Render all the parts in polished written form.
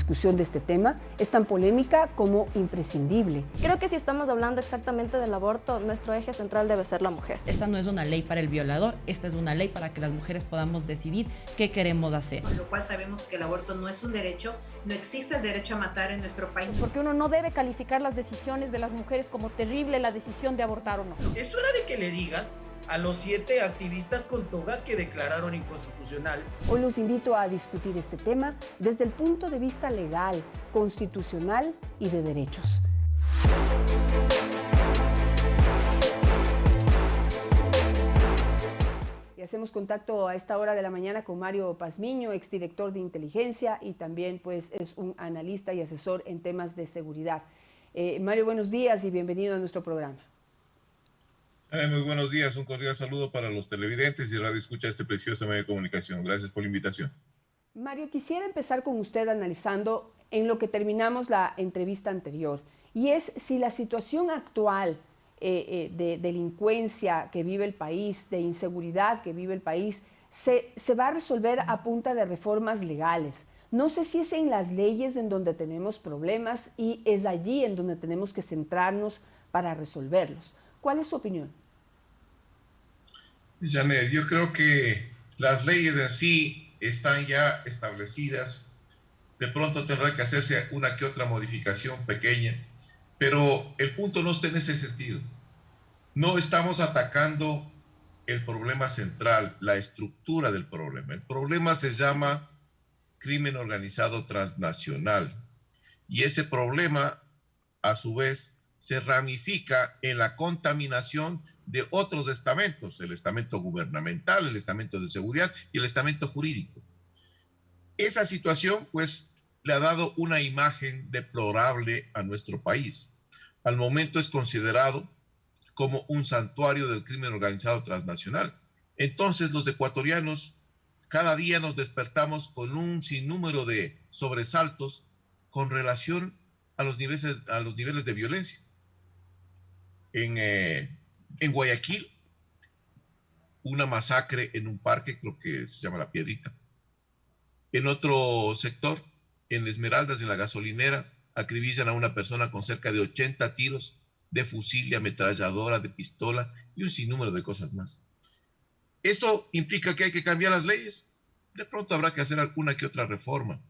discusión de este tema es tan polémica como imprescindible. Creo que si estamos hablando exactamente del aborto, nuestro eje central debe ser la mujer. Esta no es una ley para el violador, esta es una ley para que las mujeres podamos decidir qué queremos hacer. Con lo cual sabemos que el aborto no es un derecho, no existe el derecho a matar en nuestro país. Porque uno no debe calificar las decisiones de las mujeres como terrible la decisión de abortar o no. Es hora de que le digas a los 7 activistas con toga que declararon inconstitucional. Hoy los invito a discutir este tema desde el punto de vista legal, constitucional y de derechos. Y hacemos contacto a esta hora de la mañana con Mario Pazmiño, exdirector de inteligencia y también pues es un analista y asesor en temas de seguridad. Mario, buenos días y bienvenido a nuestro programa. Muy buenos días, un cordial saludo para los televidentes y radio escucha este precioso medio de comunicación. Gracias por la invitación. Mario, quisiera empezar con usted analizando en lo que terminamos la entrevista anterior, y es si la situación actual de delincuencia que vive el país, de inseguridad que vive el país, se va a resolver a punta de reformas legales. No sé si es en las leyes en donde tenemos problemas y es allí en donde tenemos que centrarnos para resolverlos. ¿Cuál es su opinión? Janet, yo creo que las leyes en sí están ya establecidas. De pronto tendrá que hacerse una que otra modificación pequeña, pero el punto no está en ese sentido. No estamos atacando el problema central, la estructura del problema. El problema se llama crimen organizado transnacional y ese problema, a su vez, se ramifica en la contaminación de otros estamentos, el estamento gubernamental, el estamento de seguridad y el estamento jurídico. Esa situación, pues, le ha dado una imagen deplorable a nuestro país. Al momento es considerado como un santuario del crimen organizado transnacional. Entonces, los ecuatorianos cada día nos despertamos con un sinnúmero de sobresaltos con relación a los niveles de violencia. En Guayaquil, una masacre en un parque, creo que se llama La Piedrita. En otro sector, en Esmeraldas, en la gasolinera, acribillan a una persona con cerca de 80 tiros de fusil, de ametralladora, de pistola y un sinnúmero de cosas más. ¿Eso implica que hay que cambiar las leyes? De pronto habrá que hacer alguna que otra reforma,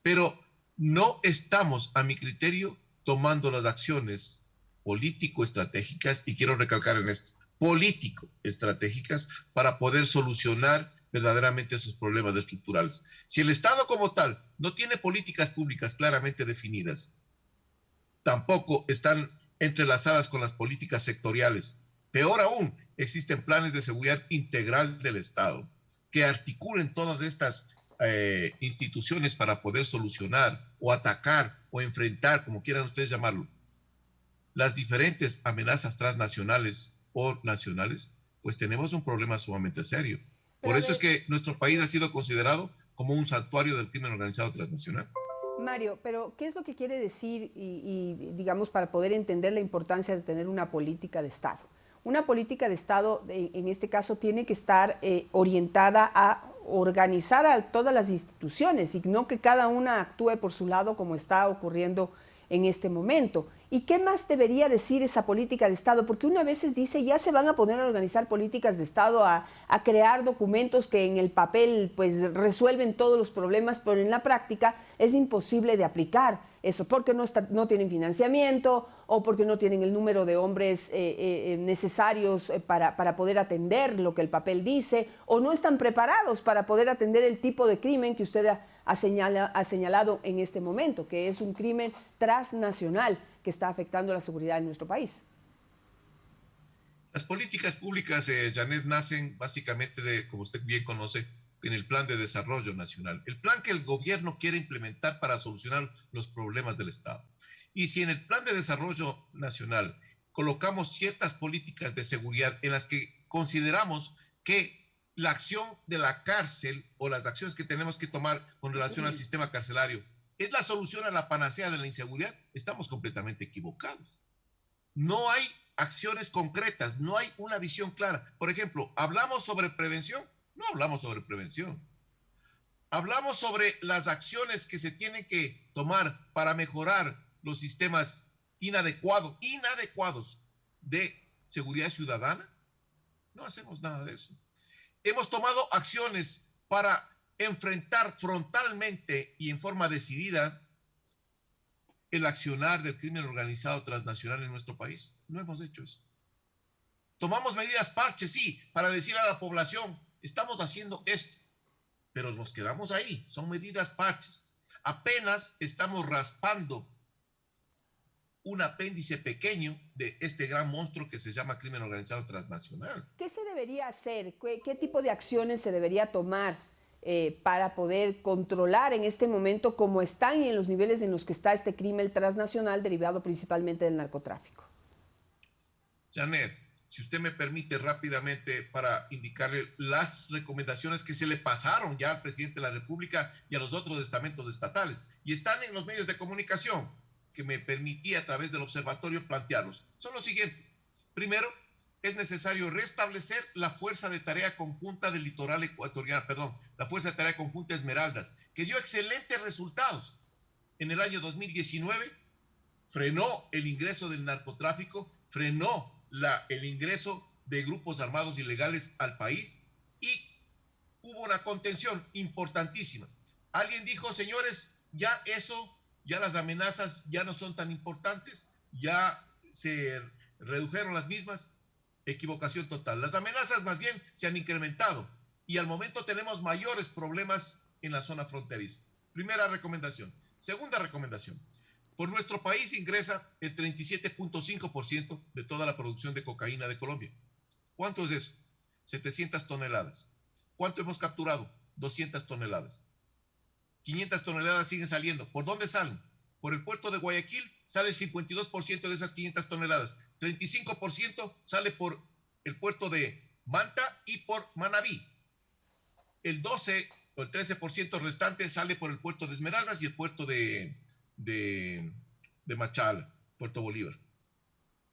pero no estamos, a mi criterio, tomando las acciones político-estratégicas, y quiero recalcar en esto, político-estratégicas, para poder solucionar verdaderamente esos problemas estructurales. Si el Estado como tal no tiene políticas públicas claramente definidas, tampoco están entrelazadas con las políticas sectoriales. Peor aún, existen planes de seguridad integral del Estado que articulen todas estas instituciones para poder solucionar o atacar o enfrentar, como quieran ustedes llamarlo, las diferentes amenazas transnacionales o nacionales, pues tenemos un problema sumamente serio. Por eso es que nuestro país ha sido considerado como un santuario del crimen organizado transnacional. Mario, pero ¿qué es lo que quiere decir y digamos, para poder entender la importancia de tener una política de Estado? Una política de Estado, en este caso, tiene que estar orientada a organizar a todas las instituciones y no que cada una actúe por su lado como está ocurriendo en este momento. ¿Y qué más debería decir esa política de Estado? Porque uno a veces dice, ya se van a poner a organizar políticas de Estado, a crear documentos que en el papel pues resuelven todos los problemas, pero en la práctica es imposible de aplicar eso, porque no tienen financiamiento o porque no tienen el número de hombres necesarios para poder atender lo que el papel dice, o no están preparados para poder atender el tipo de crimen que usted ha señalado en este momento, que es un crimen transnacional que está afectando la seguridad en nuestro país. Las políticas públicas, Janet, nacen básicamente de, como usted bien conoce, en el Plan de Desarrollo Nacional, el plan que el gobierno quiere implementar para solucionar los problemas del Estado. Y si en el Plan de Desarrollo Nacional colocamos ciertas políticas de seguridad en las que consideramos que la acción de la cárcel o las acciones que tenemos que tomar con relación al sistema carcelario es la solución a la panacea de la inseguridad, estamos completamente equivocados. No hay acciones concretas, no hay una visión clara. Por ejemplo, ¿hablamos sobre prevención? No hablamos sobre prevención. Hablamos sobre las acciones que se tienen que tomar para mejorar los sistemas inadecuados de seguridad ciudadana. No hacemos nada de eso. Hemos tomado acciones para enfrentar frontalmente y en forma decidida el accionar del crimen organizado transnacional en nuestro país. No hemos hecho eso. Tomamos medidas parches, sí, para decir a la población, estamos haciendo esto, pero nos quedamos ahí, son medidas parches. Apenas estamos raspando un apéndice pequeño de este gran monstruo que se llama crimen organizado transnacional. ¿Qué se debería hacer? ¿Qué tipo de acciones se debería tomar para poder controlar en este momento cómo están y en los niveles en los que está este crimen transnacional derivado principalmente del narcotráfico? Janet, si usted me permite rápidamente para indicarle las recomendaciones que se le pasaron ya al presidente de la República y a los otros estamentos estatales, y están en los medios de comunicación, que me permití a través del observatorio plantearlos, son los siguientes. Primero, es necesario restablecer la Fuerza de Tarea Conjunta del Litoral Ecuatoriano, la Fuerza de Tarea Conjunta Esmeraldas, que dio excelentes resultados. En el año 2019 frenó el ingreso del narcotráfico, frenó el ingreso de grupos armados ilegales al país y hubo una contención importantísima. Alguien dijo, señores, ya las amenazas ya no son tan importantes, ya se redujeron las mismas. Equivocación total. Las amenazas más bien se han incrementado y al momento tenemos mayores problemas en la zona fronteriza. Primera recomendación. Segunda recomendación. Por nuestro país ingresa el 37.5% de toda la producción de cocaína de Colombia. ¿Cuánto es eso? 700 toneladas. ¿Cuánto hemos capturado? 200 toneladas. 500 toneladas siguen saliendo. ¿Por dónde salen? Por el puerto de Guayaquil sale el 52% de esas 500 toneladas. 35% sale por el puerto de Manta y por Manabí. El 12 o el 13% restante sale por el puerto de Esmeraldas y el puerto de Machala, Puerto Bolívar.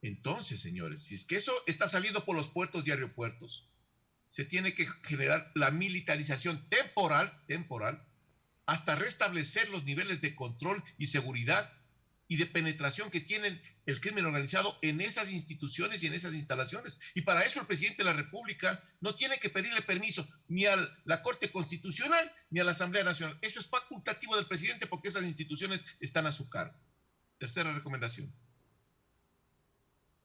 Entonces, señores, si es que eso está saliendo por los puertos y aeropuertos, se tiene que generar la militarización temporal, hasta restablecer los niveles de control y seguridad y de penetración que tienen el crimen organizado en esas instituciones y en esas instalaciones. Y para eso el presidente de la República no tiene que pedirle permiso ni a la Corte Constitucional ni a la Asamblea Nacional. Eso es facultativo del presidente porque esas instituciones están a su cargo. Tercera recomendación.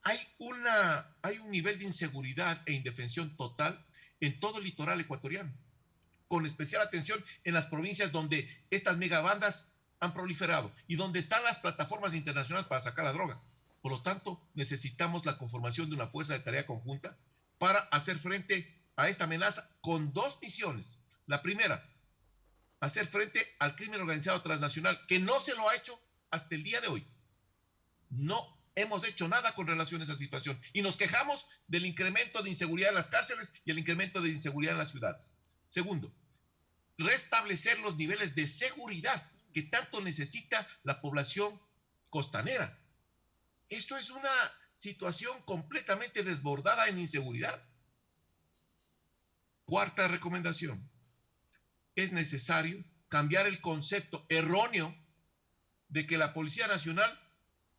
Hay un nivel de inseguridad e indefensión total en todo el litoral ecuatoriano, con especial atención en las provincias donde estas megabandas han proliferado y donde están las plataformas internacionales para sacar la droga. Por lo tanto, necesitamos la conformación de una fuerza de tarea conjunta para hacer frente a esta amenaza con dos misiones. La primera, hacer frente al crimen organizado transnacional, que no se lo ha hecho hasta el día de hoy. No hemos hecho nada con relación a esa situación y nos quejamos del incremento de inseguridad en las cárceles y el incremento de inseguridad en las ciudades. Segundo, restablecer los niveles de seguridad que tanto necesita la población costanera. Esto es una situación completamente desbordada en inseguridad. Cuarta recomendación. Es necesario cambiar el concepto erróneo de que la Policía Nacional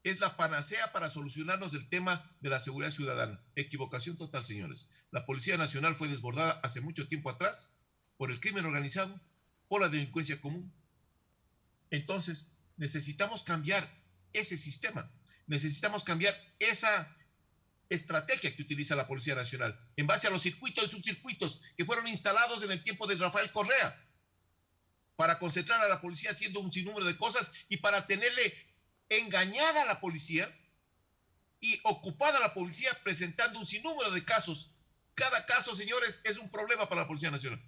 es la panacea para solucionarnos el tema de la seguridad ciudadana. Equivocación total, señores. La Policía Nacional fue desbordada hace mucho tiempo atrás por el crimen organizado, por la delincuencia común. Entonces, necesitamos cambiar ese sistema. Necesitamos cambiar esa estrategia que utiliza la Policía Nacional en base a los circuitos y subcircuitos que fueron instalados en el tiempo de Rafael Correa para concentrar a la policía haciendo un sinnúmero de cosas y para tenerle engañada a la policía y ocupada a la policía presentando un sinnúmero de casos. Cada caso, señores, es un problema para la Policía Nacional.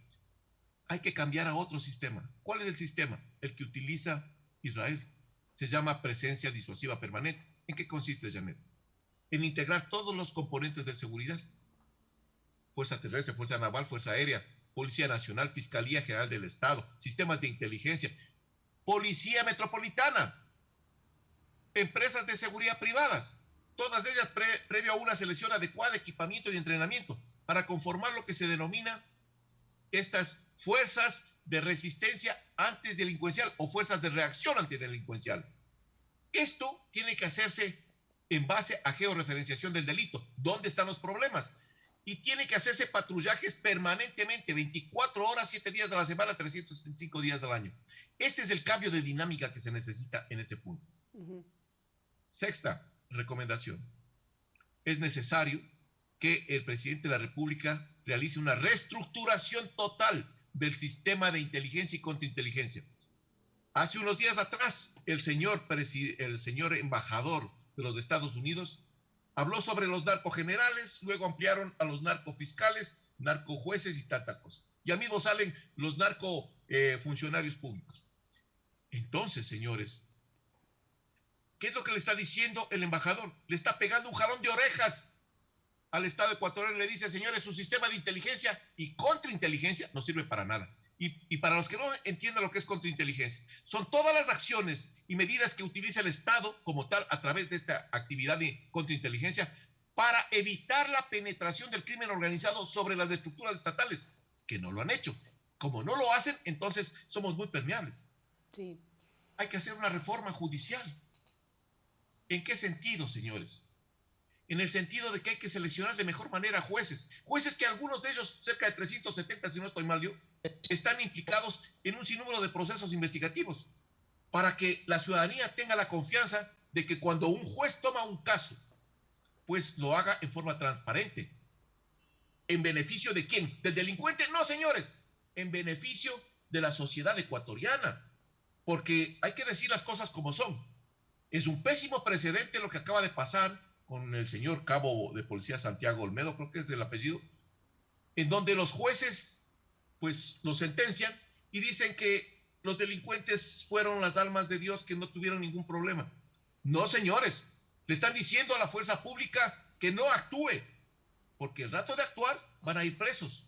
Hay que cambiar a otro sistema. ¿Cuál es el sistema? El que utiliza Israel. Se llama presencia disuasiva permanente. ¿En qué consiste, Janet? En integrar todos los componentes de seguridad. Fuerza terrestre, fuerza naval, fuerza aérea, Policía Nacional, Fiscalía General del Estado, sistemas de inteligencia, Policía Metropolitana, empresas de seguridad privadas, todas ellas previo a una selección adecuada, equipamiento y entrenamiento, para conformar lo que se denomina estas fuerzas de resistencia antidelincuencial o fuerzas de reacción antidelincuencial. Esto tiene que hacerse en base a georreferenciación del delito. ¿Dónde están los problemas? Y tiene que hacerse patrullajes permanentemente, 24 horas, 7 días de la semana, 365 días del año. Este es el cambio de dinámica que se necesita en ese punto. Sexta recomendación. Es necesario que el presidente de la República realice una reestructuración total del sistema de inteligencia y contrainteligencia. Hace unos días atrás, el señor embajador de los Estados Unidos habló sobre los narcogenerales, luego ampliaron a los narcofiscales, narcojueces y tanta cosa. Ya mismo salen los narcofuncionarios públicos. Entonces, señores, ¿qué es lo que le está diciendo el embajador? Le está pegando un jalón de orejas al Estado ecuatoriano y le dice, señores, su sistema de inteligencia y contrainteligencia no sirve para nada. Y para los que no entienden lo que es contrainteligencia, son todas las acciones y medidas que utiliza el Estado como tal a través de esta actividad de contrainteligencia para evitar la penetración del crimen organizado sobre las estructuras estatales, que no lo han hecho. Como no lo hacen, entonces somos muy permeables. Sí. Hay que hacer una reforma judicial. ¿En qué sentido, señores? En el sentido de que hay que seleccionar de mejor manera jueces. Jueces que algunos de ellos, cerca de 370, si no estoy mal yo, están implicados en un sinnúmero de procesos investigativos, para que la ciudadanía tenga la confianza de que cuando un juez toma un caso, pues lo haga en forma transparente. ¿En beneficio de quién? ¿Del delincuente? No, señores. En beneficio de la sociedad ecuatoriana. Porque hay que decir las cosas como son. Es un pésimo precedente lo que acaba de pasar con el señor cabo de policía Santiago Olmedo, creo que es el apellido, en donde los jueces pues lo sentencian y dicen que los delincuentes fueron las almas de Dios que no tuvieron ningún problema. No, señores, le están diciendo a la fuerza pública que no actúe, porque el rato de actuar van a ir presos.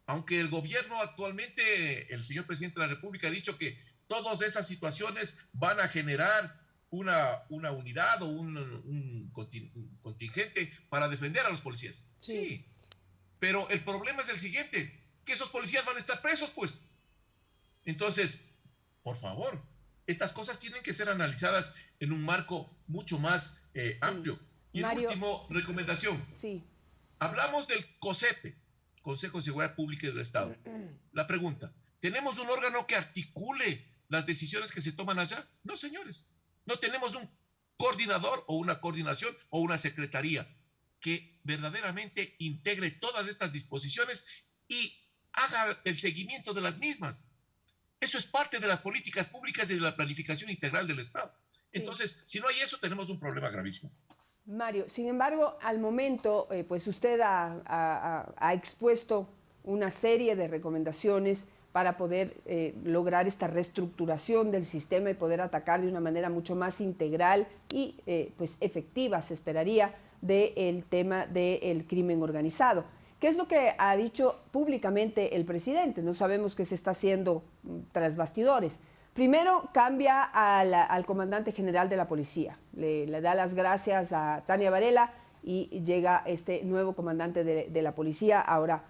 Aunque el gobierno actualmente, el señor presidente de la República ha dicho que todas esas situaciones van a generar una unidad o un contingente para defender a los policías. Sí, pero el problema es el siguiente, que esos policías van a estar presos, pues. Entonces, por favor, estas cosas tienen que ser analizadas en un marco mucho más amplio. Y Mario, último, recomendación. Sí. Hablamos del COSEPE, Consejo de Seguridad Pública y del Estado. La pregunta, ¿tenemos un órgano que articule las decisiones que se toman allá? No, señores. No tenemos un coordinador o una coordinación o una secretaría que verdaderamente integre todas estas disposiciones y haga el seguimiento de las mismas. Eso es parte de las políticas públicas y de la planificación integral del Estado. Entonces, si no hay eso, tenemos un problema gravísimo. Mario, sin embargo, al momento, pues usted ha expuesto una serie de recomendaciones para poder lograr esta reestructuración del sistema y poder atacar de una manera mucho más integral y pues efectiva, se esperaría, del tema del crimen organizado. ¿Qué es lo que ha dicho públicamente el presidente? No sabemos qué se está haciendo tras bastidores. Primero, cambia al comandante general de la policía. Le da las gracias a Tania Varela y llega este nuevo comandante de la policía, ahora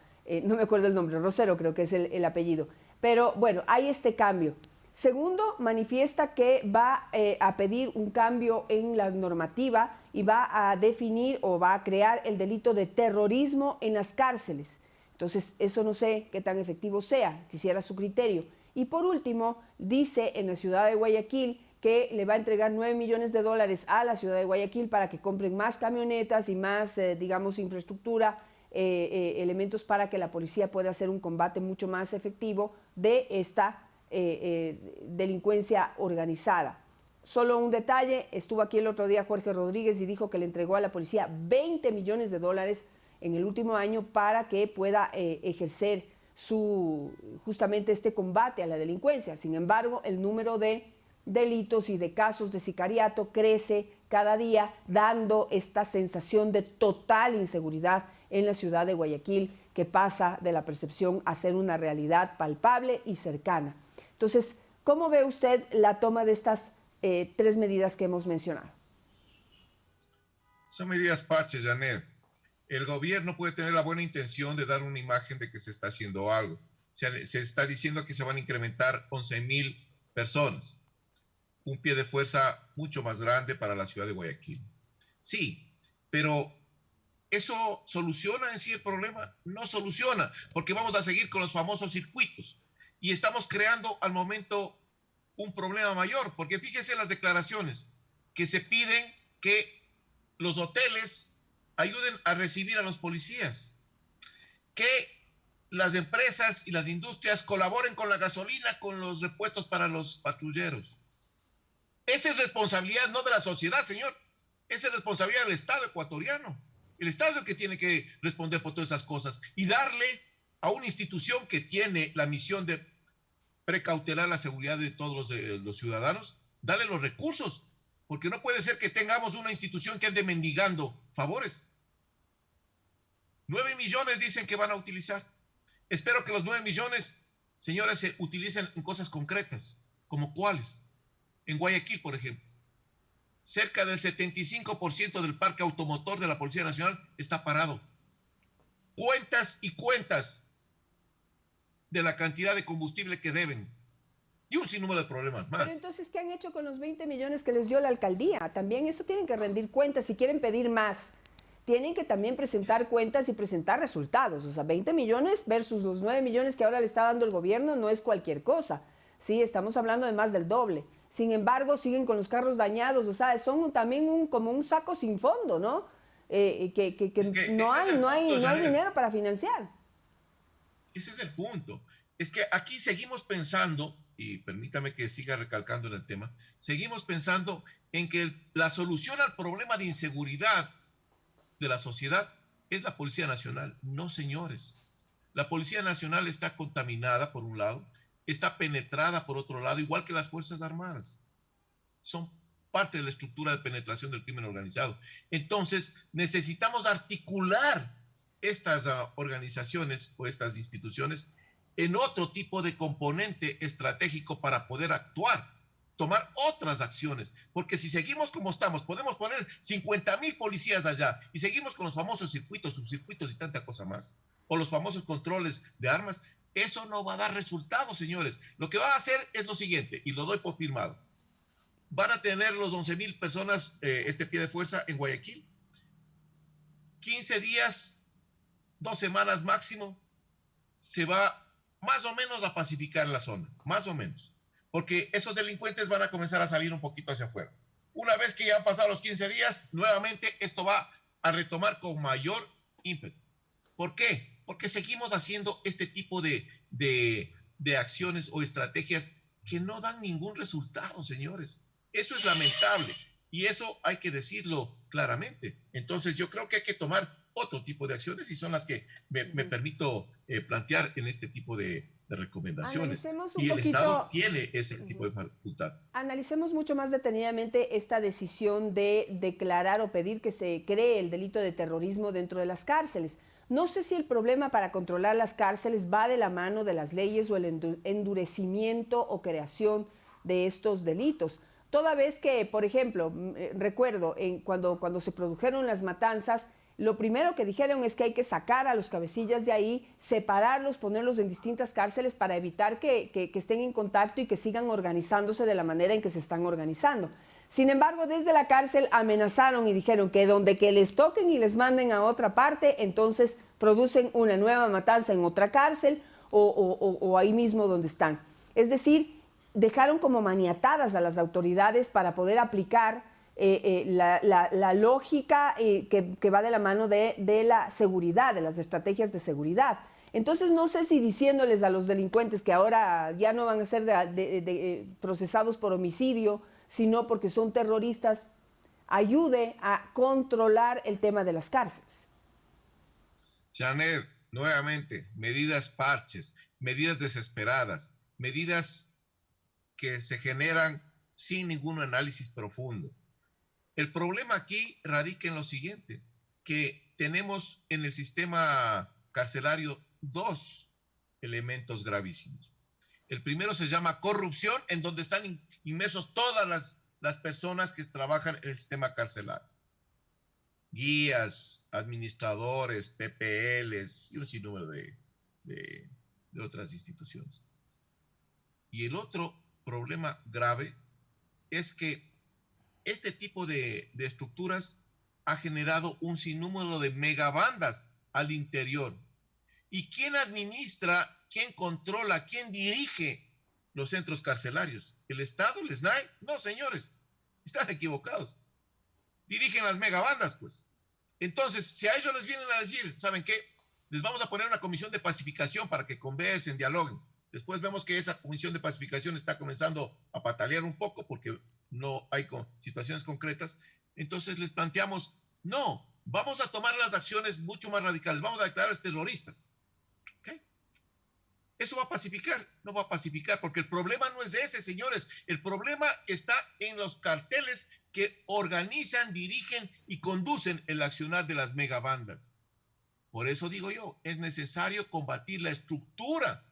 no me acuerdo el nombre, Rosero creo que es el apellido. Pero bueno, hay este cambio. Segundo, manifiesta que va a pedir un cambio en la normativa y va a definir o va a crear el delito de terrorismo en las cárceles. Entonces, eso no sé qué tan efectivo sea, quisiera su criterio. Y por último, dice en la ciudad de Guayaquil que le va a entregar $9 millones a la ciudad de Guayaquil para que compren más camionetas y más, digamos, infraestructura, elementos para que la policía pueda hacer un combate mucho más efectivo de esta delincuencia organizada. Solo un detalle, estuvo aquí el otro día Jorge Rodríguez y dijo que le entregó a la policía $20 millones en el último año para que pueda ejercer justamente este combate a la delincuencia. Sin embargo, el número de delitos y de casos de sicariato crece cada día, dando esta sensación de total inseguridad en la ciudad de Guayaquil, que pasa de la percepción a ser una realidad palpable y cercana. Entonces, ¿cómo ve usted la toma de estas tres medidas que hemos mencionado? Son medidas parches, Janet. El gobierno puede tener la buena intención de dar una imagen de que se está haciendo algo. Se está diciendo que se van a incrementar 11.000 personas. Un pie de fuerza mucho más grande para la ciudad de Guayaquil. Sí, pero ¿eso soluciona en sí el problema? No soluciona, porque vamos a seguir con los famosos circuitos. Y estamos creando al momento un problema mayor, porque fíjense las declaraciones que se piden que los hoteles ayuden a recibir a los policías, que las empresas y las industrias colaboren con la gasolina, con los repuestos para los patrulleros. Esa es responsabilidad no de la sociedad, señor. Esa es responsabilidad del Estado ecuatoriano. El Estado es el que tiene que responder por todas esas cosas y darle a una institución que tiene la misión de precautelar la seguridad de todos los ciudadanos, darle los recursos, porque no puede ser que tengamos una institución que ande mendigando favores. 9 millones dicen que van a utilizar. Espero que los 9 millones, señores, se utilicen en cosas concretas, como cuáles. En Guayaquil, por ejemplo, cerca del 75% del parque automotor de la Policía Nacional está parado. Cuentas y cuentas de la cantidad de combustible que deben. Y un sinnúmero de problemas más. Pero entonces, ¿qué han hecho con los 20 millones que les dio la alcaldía? También eso tienen que rendir cuentas. Si quieren pedir más, tienen que también presentar cuentas y presentar resultados. O sea, 20 millones versus los 9 millones que ahora le está dando el gobierno no es cualquier cosa. Sí, estamos hablando de más del doble. Sin embargo, siguen con los carros dañados. O sea, son también como un saco sin fondo, ¿no? No hay dinero para financiar. Ese es el punto. Es que aquí seguimos pensando, y permítame que siga recalcando en el tema, seguimos pensando en que la solución al problema de inseguridad de la sociedad es la Policía Nacional. No, señores. La Policía Nacional está contaminada, por un lado, está penetrada, por otro lado, igual que las Fuerzas Armadas. Son parte de la estructura de penetración del crimen organizado. Entonces, necesitamos articular estas organizaciones o estas instituciones en otro tipo de componente estratégico para poder actuar, tomar otras acciones, porque si seguimos como estamos, podemos poner 50.000 policías allá y seguimos con los famosos circuitos, subcircuitos y tanta cosa más, o los famosos controles de armas, eso no va a dar resultados, señores. Lo que va a hacer es lo siguiente, y lo doy por firmado. Van a tener los 11.000 personas, este pie de fuerza en Guayaquil, 15 días, 2 semanas máximo, se va más o menos a pacificar la zona, más o menos, porque esos delincuentes van a comenzar a salir un poquito hacia afuera. Una vez que ya han pasado los 15 días, nuevamente esto va a retomar con mayor ímpetu. ¿Por qué? Porque seguimos haciendo este tipo de acciones o estrategias que no dan ningún resultado, señores. Eso es lamentable y eso hay que decirlo claramente. Entonces yo creo que hay que tomar otro tipo de acciones y son las que me permito plantear en este tipo de recomendaciones. Y el Estado tiene ese tipo de facultad. Analicemos mucho más detenidamente esta decisión de declarar o pedir que se cree el delito de terrorismo dentro de las cárceles. No sé si el problema para controlar las cárceles va de la mano de las leyes o el endurecimiento o creación de estos delitos. Toda vez que, por ejemplo, recuerdo cuando se produjeron las matanzas, lo primero que dijeron es que hay que sacar a los cabecillas de ahí, separarlos, ponerlos en distintas cárceles para evitar que estén en contacto y que sigan organizándose de la manera en que se están organizando. Sin embargo, desde la cárcel amenazaron y dijeron que donde que les toquen y les manden a otra parte, entonces producen una nueva matanza en otra cárcel o ahí mismo donde están. Es decir, dejaron como maniatadas a las autoridades para poder aplicar la lógica que va de la mano de la seguridad, de las estrategias de seguridad. Entonces no sé si diciéndoles a los delincuentes que ahora ya no van a ser procesados por homicidio, sino porque son terroristas, ayude a controlar el tema de las cárceles. Janet, nuevamente, medidas parches, medidas desesperadas, medidas que se generan sin ningún análisis profundo. El problema aquí radica en lo siguiente, que tenemos en el sistema carcelario 2 elementos gravísimos. El primero se llama corrupción, en donde están inmersos todas las personas que trabajan en el sistema carcelario. Guías, administradores, PPLs y un sinnúmero de de otras instituciones. Y el otro problema grave es que este tipo de estructuras ha generado un sinnúmero de megabandas al interior. ¿Y quién administra, quién controla, quién dirige los centros carcelarios? ¿El Estado, el SNAI? No, señores, están equivocados. Dirigen las megabandas, pues. Entonces, si a ellos les vienen a decir, ¿saben qué? Les vamos a poner una comisión de pacificación para que conversen, dialoguen. Después vemos que esa comisión de pacificación está comenzando a patalear un poco porque no hay situaciones concretas. Entonces les planteamos, no, vamos a tomar las acciones mucho más radicales, vamos a declararles terroristas. ¿Okay? ¿Eso va a pacificar? No va a pacificar, porque el problema no es ese, señores. El problema está en los carteles que organizan, dirigen y conducen el accionar de las megabandas. Por eso digo yo, es necesario combatir la estructura.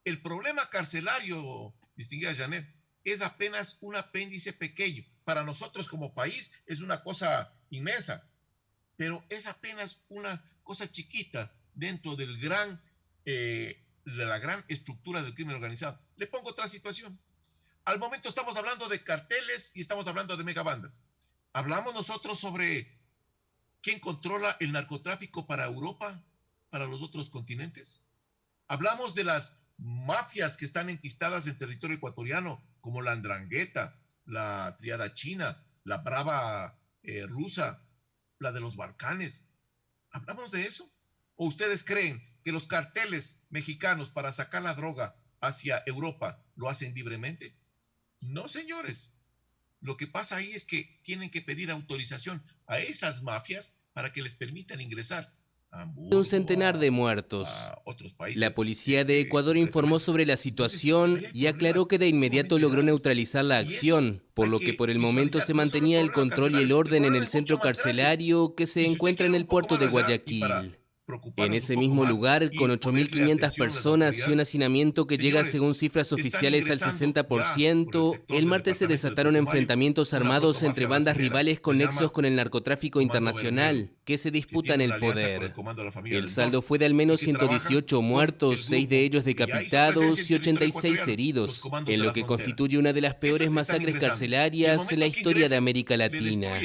El problema carcelario, distinguida Janet, es apenas un apéndice pequeño. Para nosotros como país es una cosa inmensa, pero es apenas una cosa chiquita dentro del de la gran estructura del crimen organizado. Le pongo otra situación. Al momento estamos hablando de carteles y estamos hablando de megabandas. Hablamos nosotros sobre quién controla el narcotráfico para Europa, para los otros continentes. Hablamos de las mafias que están enquistadas en territorio ecuatoriano, como la Andrangheta, la Triada China, la Brava rusa, la de los Balcanes. ¿Hablamos de eso? ¿O ustedes creen que los carteles mexicanos para sacar la droga hacia Europa lo hacen libremente? No, señores. Lo que pasa ahí es que tienen que pedir autorización a esas mafias para que les permitan ingresar a Hamburgo, un centenar de muertos. a otros países. La policía de Ecuador informó sobre la situación y aclaró que de inmediato logró neutralizar la acción, por lo que por el momento se mantenía el control y el orden en el centro carcelario que se encuentra en el puerto de Guayaquil. En ese mismo lugar, con 8.500 personas y un hacinamiento que llega según cifras oficiales al 60%, el martes se desataron enfrentamientos armados entre bandas rivales con nexos con el narcotráfico internacional, que se disputan el poder. El saldo fue de al menos 118 muertos, 6 de ellos decapitados y 86 heridos, en lo que constituye una de las peores masacres carcelarias en la historia de América Latina.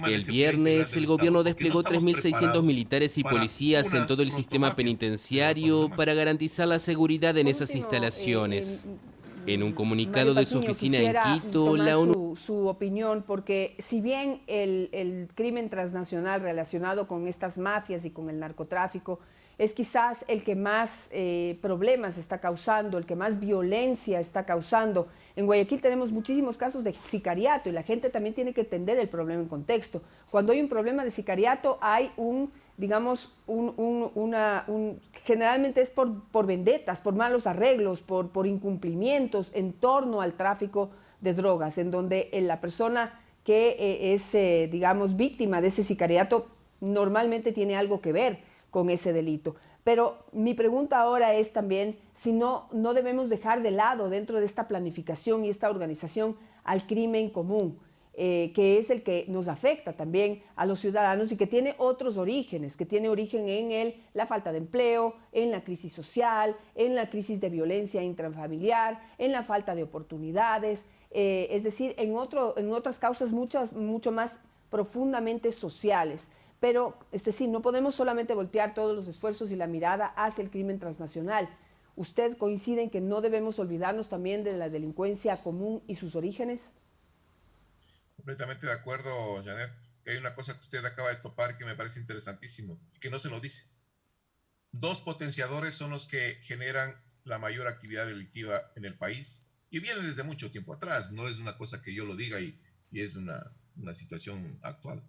El viernes, el gobierno desplegó 3.600 militares y policías en todo el sistema penitenciario para garantizar la seguridad en esas instalaciones. En un comunicado de su oficina en Quito, la ONU... Su opinión, porque si bien el crimen transnacional relacionado con estas mafias y con el narcotráfico es quizás el que más problemas está causando, el que más violencia está causando. En Guayaquil tenemos muchísimos casos de sicariato y la gente también tiene que entender el problema en contexto. Cuando hay un problema de sicariato hay generalmente es por vendetas, por malos arreglos, por incumplimientos en torno al tráfico de drogas, en donde la persona que es, víctima de ese sicariato normalmente tiene algo que ver con ese delito. Pero mi pregunta ahora es también si no debemos dejar de lado dentro de esta planificación y esta organización al crimen común, que es el que nos afecta también a los ciudadanos y que tiene otros orígenes, que tiene origen en la falta de empleo, en la crisis social, en la crisis de violencia intrafamiliar, en la falta de oportunidades, es decir, en otras causas mucho más profundamente sociales. Pero, es decir, no podemos solamente voltear todos los esfuerzos y la mirada hacia el crimen transnacional. ¿Usted coincide en que no debemos olvidarnos también de la delincuencia común y sus orígenes? Completamente de acuerdo, Janet. Hay una cosa que usted acaba de topar que me parece interesantísimo y que no se lo dice. 2 potenciadores son los que generan la mayor actividad delictiva en el país y viene desde mucho tiempo atrás. No es una cosa que yo lo diga y es una situación actual.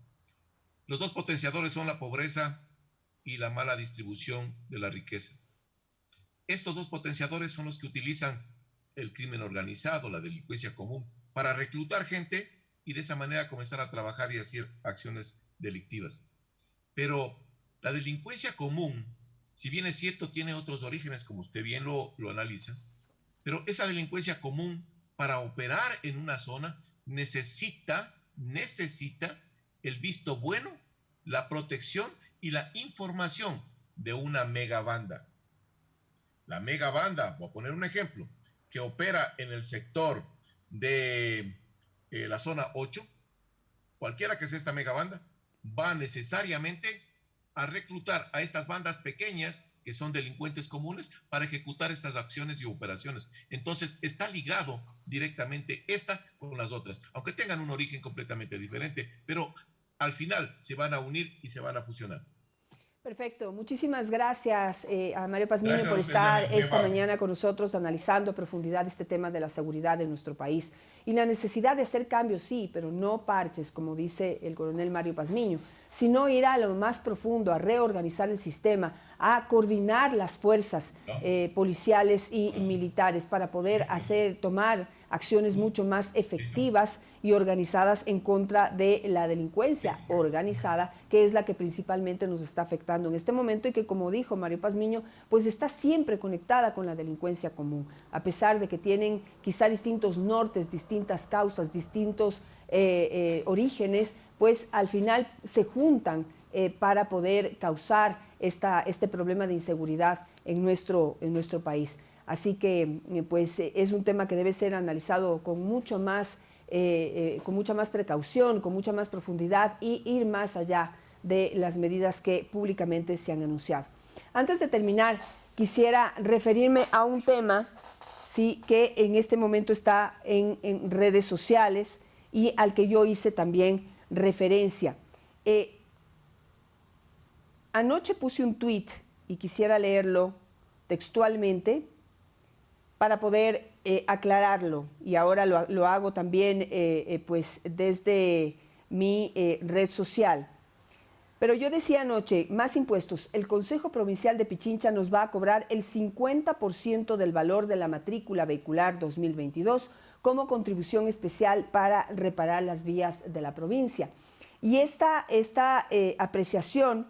Los 2 potenciadores son la pobreza y la mala distribución de la riqueza. Estos 2 potenciadores son los que utilizan el crimen organizado, la delincuencia común, para reclutar gente y de esa manera comenzar a trabajar y hacer acciones delictivas. Pero la delincuencia común, si bien es cierto, tiene otros orígenes, como usted bien lo analiza, pero esa delincuencia común, para operar en una zona, necesita el visto bueno, la protección y la información de una megabanda. la megabanda, voy a poner un ejemplo, que opera en el sector de la zona 8, cualquiera que sea esta megabanda, va necesariamente a reclutar a estas bandas pequeñas que son delincuentes comunes para ejecutar estas acciones y operaciones. Entonces está ligado directamente esta con las otras, aunque tengan un origen completamente diferente, pero al final se van a unir y se van a fusionar. Perfecto, muchísimas gracias a Mario Pazmiño por estar esta mañana con nosotros analizando a profundidad este tema de la seguridad de nuestro país y la necesidad de hacer cambios, sí, pero no parches, como dice el coronel Mario Pazmiño, sino ir a lo más profundo, a reorganizar el sistema, a coordinar las fuerzas policiales y militares para poder tomar acciones mucho más efectivas y organizadas en contra de la delincuencia organizada, que es la que principalmente nos está afectando en este momento y que, como dijo Mario Pazmiño, pues está siempre conectada con la delincuencia común, a pesar de que tienen quizá distintos nortes, distintas causas, distintos orígenes, pues al final se juntan para poder causar este problema de inseguridad en nuestro país. Así que pues es un tema que debe ser analizado con mucha más precaución, con mucha más profundidad y ir más allá de las medidas que públicamente se han anunciado. Antes de terminar, quisiera referirme a un tema que en este momento está en redes sociales y al que yo hice también referencia. Anoche puse un tuit y quisiera leerlo textualmente para poder aclararlo, y ahora lo hago también pues desde mi red social. Pero yo decía anoche, más impuestos, el Consejo Provincial de Pichincha nos va a cobrar el 50% del valor de la matrícula vehicular 2022 como contribución especial para reparar las vías de la provincia. Y esta apreciación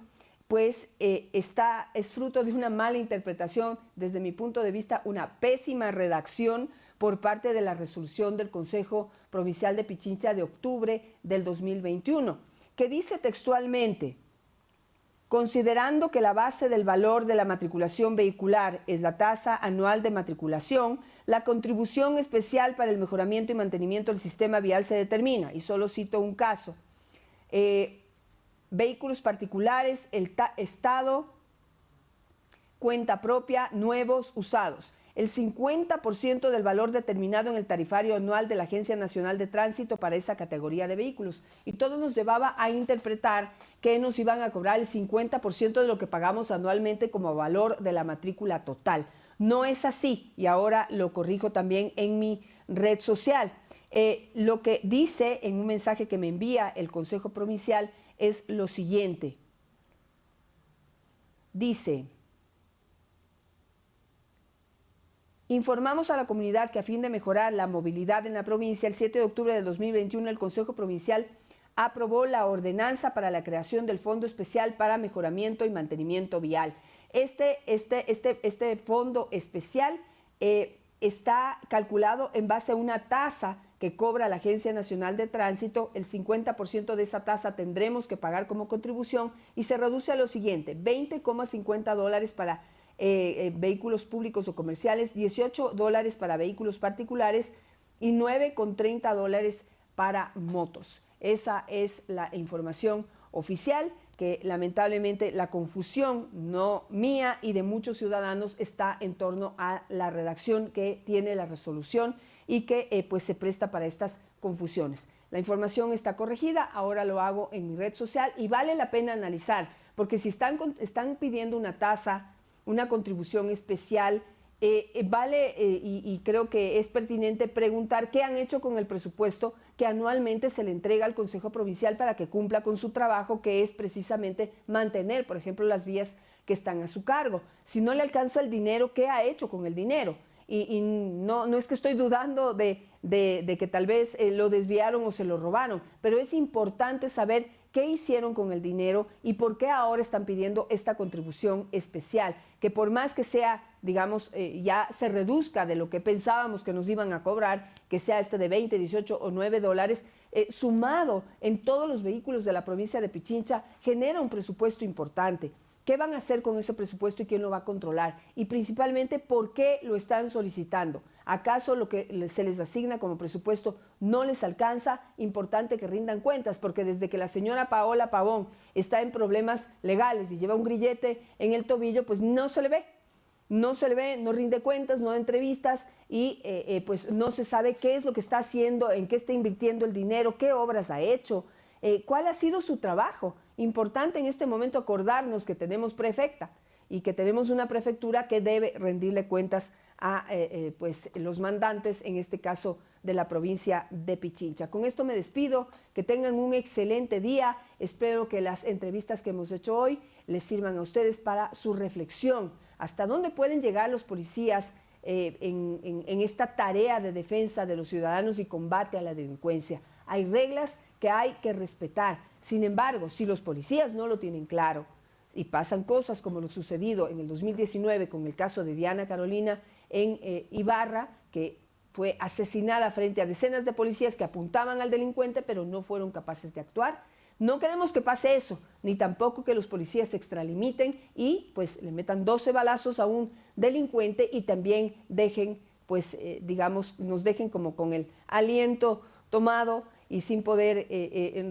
pues es fruto de una mala interpretación, desde mi punto de vista, una pésima redacción por parte de la resolución del Consejo Provincial de Pichincha de octubre del 2021, que dice textualmente: considerando que la base del valor de la matriculación vehicular es la tasa anual de matriculación, la contribución especial para el mejoramiento y mantenimiento del sistema vial se determina, y solo cito un caso, vehículos particulares, el Estado, cuenta propia, nuevos, usados. El 50% del valor determinado en el tarifario anual de la Agencia Nacional de Tránsito para esa categoría de vehículos. Y todo nos llevaba a interpretar que nos iban a cobrar el 50% de lo que pagamos anualmente como valor de la matrícula total. No es así, y ahora lo corrijo también en mi red social. Lo que dice en un mensaje que me envía el Consejo Provincial es lo siguiente. Dice: informamos a la comunidad que a fin de mejorar la movilidad en la provincia, el 7 de octubre del 2021 el Consejo Provincial aprobó la ordenanza para la creación del Fondo Especial para Mejoramiento y Mantenimiento Vial. Este fondo especial está calculado en base a una tasa que cobra la Agencia Nacional de Tránsito. El 50% de esa tasa tendremos que pagar como contribución y se reduce a lo siguiente: $20,50 para vehículos públicos o comerciales, $18 para vehículos particulares y $9,30 para motos. Esa es la información oficial, que lamentablemente la confusión, no mía y de muchos ciudadanos, está en torno a la redacción que tiene la resolución y que pues se presta para estas confusiones. La información está corregida, ahora lo hago en mi red social y vale la pena analizar, porque si están pidiendo una tasa, una contribución especial, y creo que es pertinente preguntar qué han hecho con el presupuesto que anualmente se le entrega al Consejo Provincial para que cumpla con su trabajo, que es precisamente mantener, por ejemplo, las vías que están a su cargo. Si no le alcanza el dinero, ¿qué ha hecho con el dinero? Y no es que estoy dudando de que tal vez lo desviaron o se lo robaron, pero es importante saber qué hicieron con el dinero y por qué ahora están pidiendo esta contribución especial, que por más que sea, digamos, ya se reduzca de lo que pensábamos que nos iban a cobrar, que sea de 20, 18 o $9, sumado en todos los vehículos de la provincia de Pichincha, genera un presupuesto importante. ¿Qué van a hacer con ese presupuesto y quién lo va a controlar? Y principalmente, ¿por qué lo están solicitando? ¿Acaso lo que se les asigna como presupuesto no les alcanza? Importante que rindan cuentas, porque desde que la señora Paola Pavón está en problemas legales y lleva un grillete en el tobillo, pues no se le ve. No se le ve, no rinde cuentas, no da entrevistas y pues no se sabe qué es lo que está haciendo, en qué está invirtiendo el dinero, qué obras ha hecho, cuál ha sido su trabajo. Importante en este momento acordarnos que tenemos prefecta y que tenemos una prefectura que debe rendirle cuentas a pues los mandantes, en este caso de la provincia de Pichincha. Con esto me despido, que tengan un excelente día, espero que las entrevistas que hemos hecho hoy les sirvan a ustedes para su reflexión. ¿Hasta dónde pueden llegar los policías en esta tarea de defensa de los ciudadanos y combate a la delincuencia? Hay reglas que hay que respetar. Sin embargo, si los policías no lo tienen claro y pasan cosas como lo sucedido en el 2019 con el caso de Diana Carolina en Ibarra, que fue asesinada frente a decenas de policías que apuntaban al delincuente pero no fueron capaces de actuar. No queremos que pase eso, ni tampoco que los policías se extralimiten y pues le metan 12 balazos a un delincuente y también dejen, pues digamos, nos dejen como con el aliento tomado y sin poder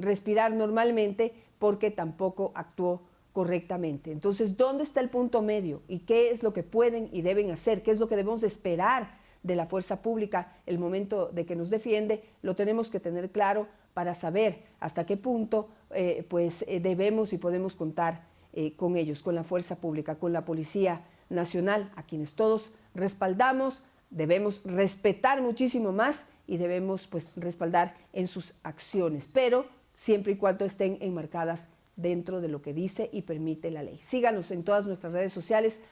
respirar normalmente porque tampoco actuó correctamente. Entonces, ¿dónde está el punto medio? ¿Y qué es lo que pueden y deben hacer? ¿Qué es lo que debemos esperar de la fuerza pública el momento de que nos defiende? Lo tenemos que tener claro para saber hasta qué punto debemos y podemos contar con ellos, con la fuerza pública, con la Policía Nacional, a quienes todos respaldamos. Debemos respetar muchísimo más y debemos pues respaldar en sus acciones, pero siempre y cuando estén enmarcadas dentro de lo que dice y permite la ley. Síganos en todas nuestras redes sociales,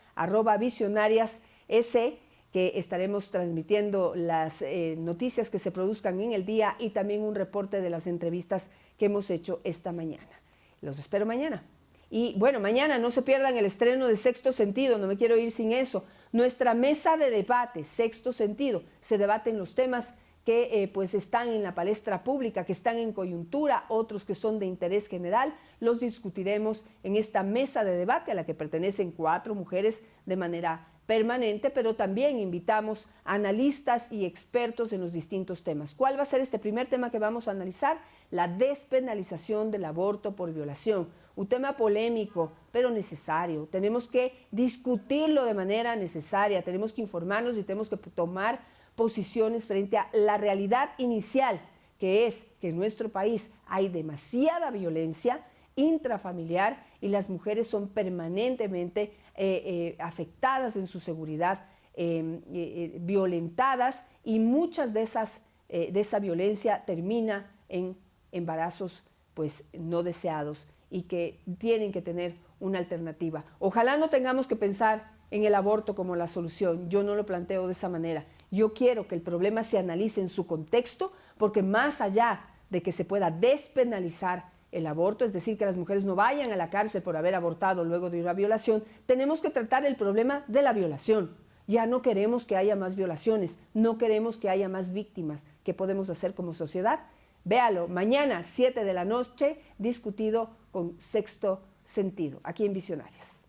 @visionarias_s, que estaremos transmitiendo las noticias que se produzcan en el día y también un reporte de las entrevistas que hemos hecho esta mañana. Los espero mañana. Y bueno, mañana no se pierdan el estreno de Sexto Sentido, no me quiero ir sin eso. Nuestra mesa de debate, Sexto Sentido, se debaten los temas que pues están en la palestra pública, que están en coyuntura, otros que son de interés general, los discutiremos en esta mesa de debate a la que pertenecen 4 mujeres de manera permanente, pero también invitamos a analistas y expertos en los distintos temas. ¿Cuál va a ser este primer tema que vamos a analizar? La despenalización del aborto por violación. Un tema polémico, pero necesario. Tenemos que discutirlo de manera necesaria, tenemos que informarnos y tenemos que tomar posiciones frente a la realidad inicial, que es que en nuestro país hay demasiada violencia intrafamiliar y las mujeres son permanentemente afectadas en su seguridad, violentadas, y muchas de esa violencia termina en embarazos pues no deseados y que tienen que tener una alternativa. Ojalá no tengamos que pensar en el aborto como la solución. Yo no lo planteo de esa manera. Yo quiero que el problema se analice en su contexto, porque más allá de que se pueda despenalizar el aborto, es decir, que las mujeres no vayan a la cárcel por haber abortado luego de una violación, tenemos que tratar el problema de la violación. Ya no queremos que haya más violaciones, no queremos que haya más víctimas. ¿Qué podemos hacer como sociedad? Véalo, mañana, 7 de la noche, discutido con Sexto Sentido, aquí en Visionarias.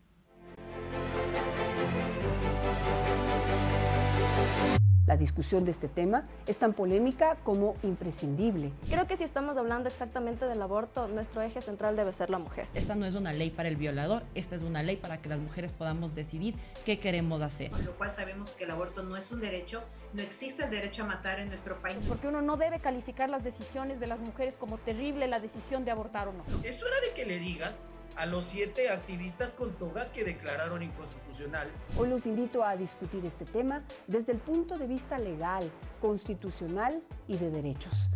La discusión de este tema es tan polémica como imprescindible. Creo que si estamos hablando exactamente del aborto, nuestro eje central debe ser la mujer. Esta no es una ley para el violador, esta es una ley para que las mujeres podamos decidir qué queremos hacer. Con lo cual sabemos que el aborto no es un derecho, no existe el derecho a matar en nuestro país. Porque uno no debe calificar las decisiones de las mujeres como terrible la decisión de abortar o no. Es hora de que le digas a los 7 activistas con toga que declararon inconstitucional. Hoy los invito a discutir este tema desde el punto de vista legal, constitucional y de derechos.